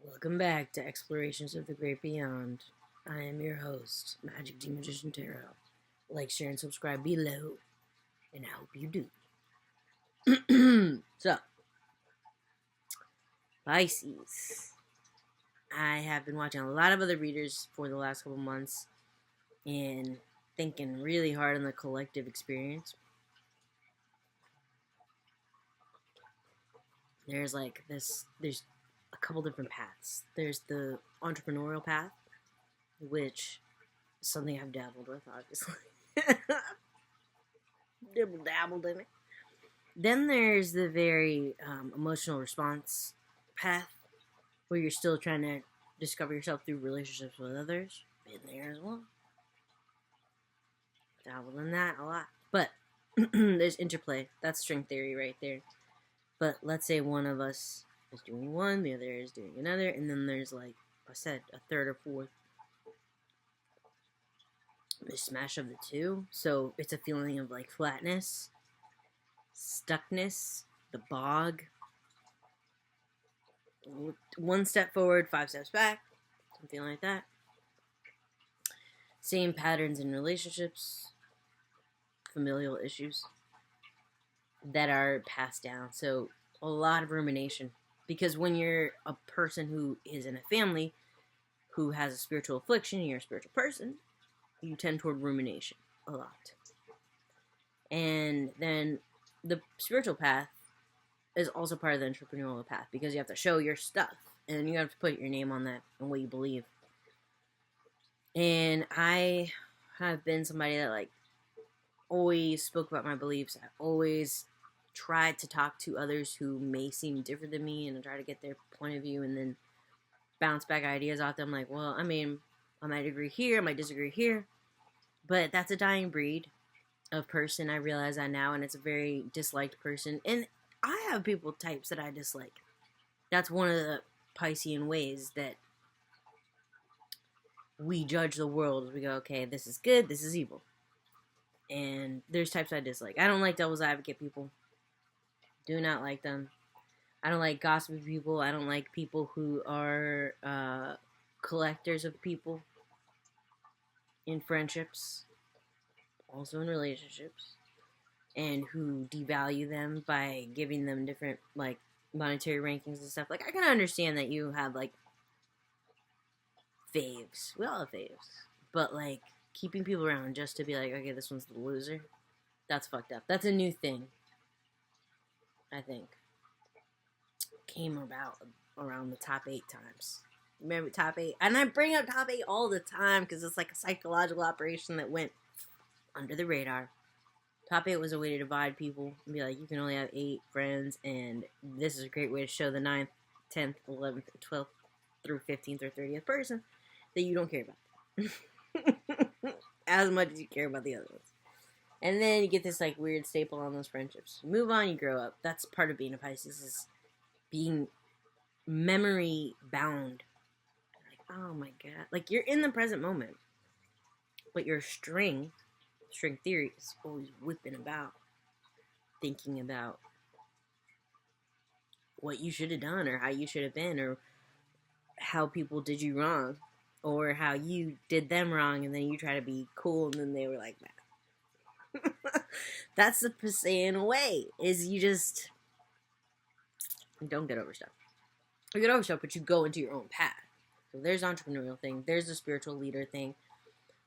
Welcome back to Explorations of the Great Beyond. I am your host, Magic D Magician Tarot. Like, share, and subscribe below, and I hope you do. So, Pisces. I have been watching a lot of other readers for the last couple months and thinking really hard on the collective experience. There's a couple different paths. There's the entrepreneurial path, which is something I've dabbled with, obviously. Dabbled in it. Then there's the very emotional response path, where you're still trying to discover yourself through relationships with others. Been there as well. Dabbled in that a lot. But there's interplay. That's string theory right there. But let's say one of us is doing one, the other is doing another, and then there's, like I said, a third or fourth mismatch of the two. So it's a feeling of like flatness, stuckness, the bog. One step forward, 5 steps back, something like that. Same patterns in relationships, familial issues that are passed down. So a lot of rumination. Because when you're a person who is in a family who has a spiritual affliction, and you're a spiritual person, you tend toward rumination a lot. And then the spiritual path is also part of the entrepreneurial path, because you have to show your stuff and you have to put your name on that and what you believe. And I have been somebody that like always spoke about my beliefs. I always tried to talk to others who may seem different than me and try to get their point of view and then bounce back ideas off them. Like, well, I mean, I might agree here, I might disagree here, but that's a dying breed of person. I realize that now, and it's a very disliked person. And I have people types that I dislike. That's one of the Piscean ways that we judge the world. We go, okay, this is good, this is evil. And there's types I dislike. I don't like devil's advocate people. Do not like them. I don't like gossipy people. I don't like people who are collectors of people in friendships, also in relationships, and who devalue them by giving them different, like, monetary rankings and stuff. Like, I can understand that you have, like, faves. We all have faves. But, like, keeping people around just to be like, okay, this one's the loser, that's fucked up. That's a new thing, I think. Came about around the top 8 times. Remember top 8? And I bring up top 8 all the time because it's like a psychological operation that went under the radar. Top 8 was a way to divide people and be like, you can only have 8 friends, and this is a great way to show the 9th, 10th, 11th, 12th through 15th or 30th person that you don't care about as much as you care about the other ones. And then you get this like weird staple on those friendships. You move on, you grow up. That's part of being a Pisces, is being memory bound. Like, oh my god. Like, you're in the present moment, but your string theory is always whipping about, thinking about what you should have done, or how you should have been, or how people did you wrong, or how you did them wrong, and then you try to be cool, and then they were like that. That's the Piscean way, is you just don't get over stuff. You get over stuff, but you go into your own path. So there's the entrepreneurial thing, there's the spiritual leader thing.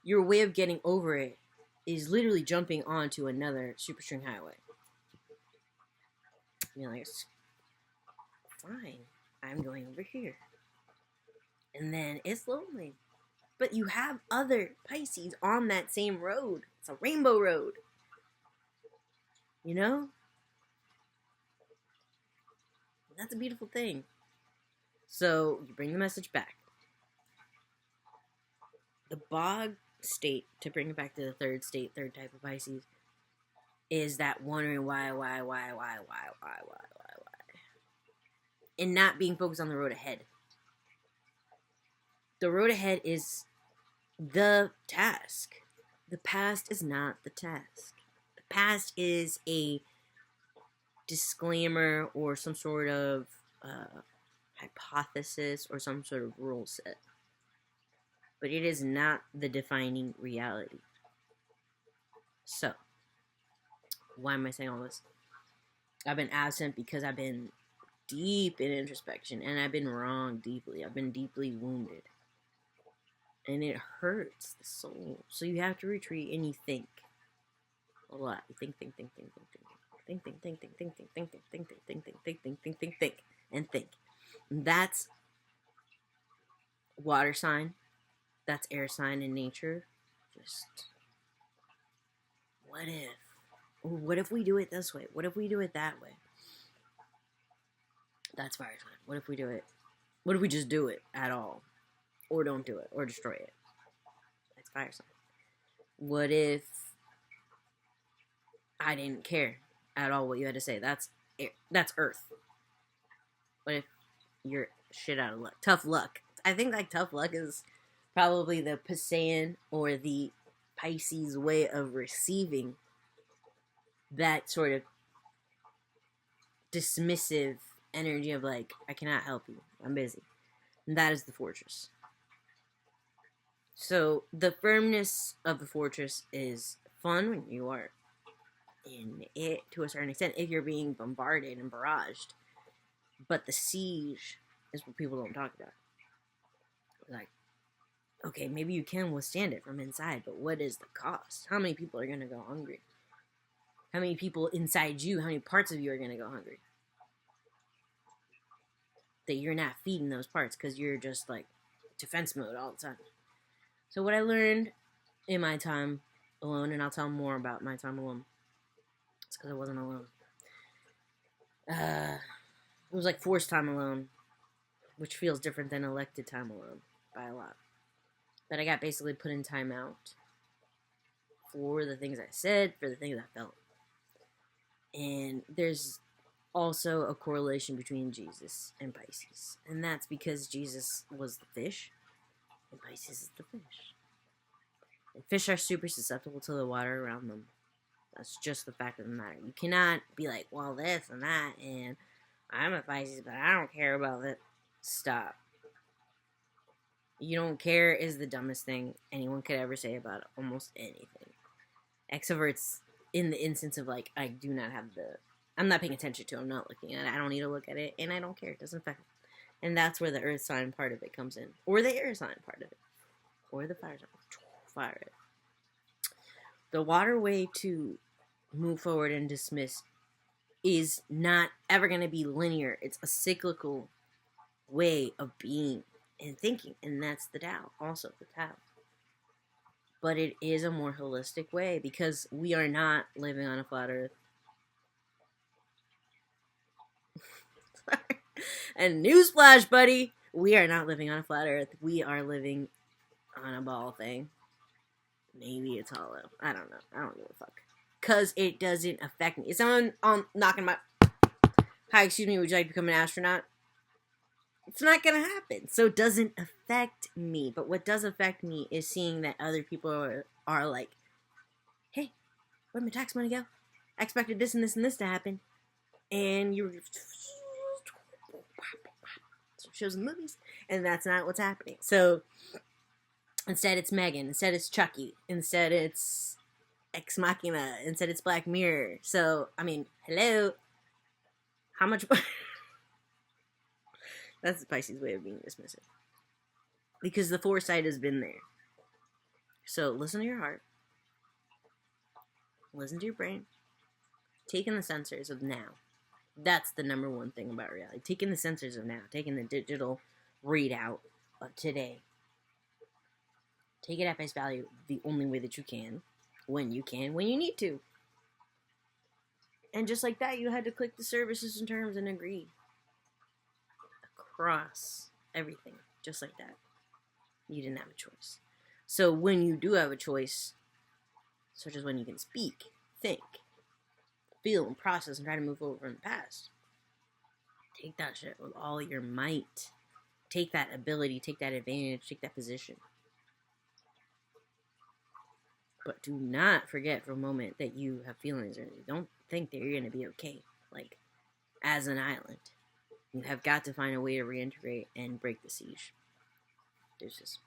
Your way of getting over it is literally jumping onto another superstring highway. You're like, fine, I'm going over here. And then it's lonely. But you have other Pisces on that same road. It's a rainbow road. You know? That's a beautiful thing. So you bring the message back. The bog state, to bring it back to the third state, third type of Pisces, is that wondering why. And not being focused on the road ahead. The road ahead is the task. The past is not the task. The past is a disclaimer or some sort of hypothesis or some sort of rule set. But it is not the defining reality. So, why am I saying all this? I've been absent because I've been deep in introspection, and I've been wrong deeply. I've been deeply wounded. And it hurts the soul. So you have to retreat and you think a lot. You think, and think. And that's water sign. That's air sign in nature. Just, what if? What if we do it this way? What if we do it that way? That's fire sign. What if we do it? What if we just do it at all? Or don't do it, or destroy it? That's fire sign. What if I didn't care at all what you had to say? That's air. That's earth. What if you're shit out of luck? Tough luck. I think like tough luck is probably the Piscean or the Pisces way of receiving that sort of dismissive energy of like, I cannot help you. I'm busy. And that is the fortress. So the firmness of the fortress is fun when you are in it to a certain extent, if you're being bombarded and barraged. But the siege is what people don't talk about. Like, okay, maybe you can withstand it from inside, but what is the cost? How many people are going to go hungry? How many people inside you, how many parts of you are going to go hungry? That you're not feeding those parts because you're just like defense mode all the time. So what I learned in my time alone, and I'll tell more about my time alone. It's because I wasn't alone. It was like forced time alone, which feels different than elected time alone by a lot. But I got basically put in timeout for the things I said, for the things I felt. And there's also a correlation between Jesus and Pisces. And that's because Jesus was the fish, and Pisces is the fish. And fish are super susceptible to the water around them. That's just the fact of the matter. You cannot be like, well, this and that, and I'm a Pisces, but I don't care about it. Stop. You don't care is the dumbest thing anyone could ever say about almost anything. Extroverts, in the instance of like, I do not have the, I'm not paying attention to it, I'm not looking at it, I don't need to look at it, and I don't care, it doesn't affect me. And that's where the earth sign part of it comes in. Or the air sign part of it. Or the fire sign. Fire it. The water way to move forward and dismiss is not ever going to be linear. It's a cyclical way of being and thinking. And that's the Tao. Also the Tao. But it is a more holistic way because we are not living on a flat earth. And newsflash, buddy, we are not living on a flat earth. We are living on a ball thing. Maybe it's hollow. I don't know. I don't give a fuck. Because it doesn't affect me. Is someone knocking my... Hi, excuse me, would you like to become an astronaut? It's not going to happen. So it doesn't affect me. But what does affect me is seeing that other people are like, hey, where'd my tax money go? I expected this and this and this to happen. And you're... shows and movies. And that's not what's happening. So... instead, it's Megan. Instead, it's Chucky. Instead, it's Ex Machina. Instead, it's Black Mirror. So, I mean, hello. How much... That's the Pisces way of being dismissive. Because the foresight has been there. So, listen to your heart. Listen to your brain. Take in the sensors of now. That's the number one thing about reality. Taking the sensors of now. Taking the digital readout of today. Take it at face value the only way that you can, when you need to. And just like that, you had to click the services and terms and agree. Across everything. Just like that. You didn't have a choice. So when you do have a choice, such as when you can speak, think, feel, and process, and try to move forward from the past, take that shit with all your might. Take that ability, take that advantage, take that position. But do not forget for a moment that you have feelings, or don't think that you're going to be okay, like, as an island. You have got to find a way to reintegrate and break the siege. Deuces.